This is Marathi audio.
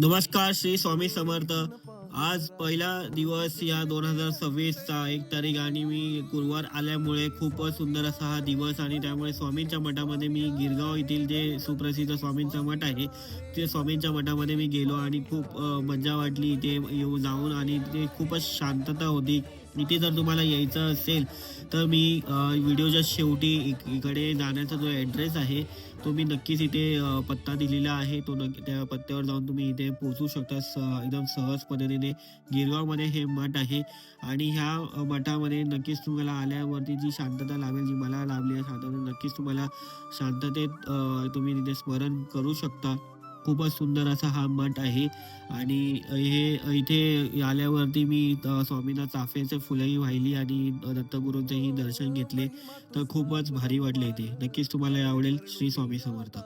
नमस्कार, श्री स्वामी समर्थ. आज पहिला दिवस या 2026चा 1 तारीख आणि मी गुरुवार आल्यामुळे खूपच सुंदर असा हा दिवस आणि त्यामुळे स्वामींच्या मठामध्ये मी गिरगाव येथील जे सुप्रसिद्ध स्वामींचा मठ आहे, ते स्वामींच्या मठामध्ये मी गेलो आणि खूप मज्जा वाटली इथे जाऊन आणि तिथे खूपच शांतता होती. इथे जर तुम्हाला यायचं असेल तर मी व्हिडिओच्या शेवटी इकडे जाण्याचा जो ॲड्रेस आहे तो मी नक्कीच इथे पत्ता दिलेला आहे. तो नक्की त्या पत्त्यावर जाऊन तुम्ही इथे पोहोचू शकता एकदम सहज पद्धतीने. गिरगावमध्ये हे मठ आहे आणि ह्या मठामध्ये नक्कीच तुम्हाला आल्यावरती जी शांतता लाभेल, जी मला लाभली आहे शांतता, नक्कीच तुम्हाला शांततेत तुम्ही तिथे स्मरण करू शकता. खूपच सुंदर असा हा मठ आहे आणि हे इथे आल्यावरती मी स्वामींना चाफ्याची फुलंही वाहिली आणि दत्तगुरूंचेही दर्शन घेतले. तर खूपच भारी वाटले इथे. नक्कीच तुम्हाला आवडेल. श्री स्वामी समर्थ.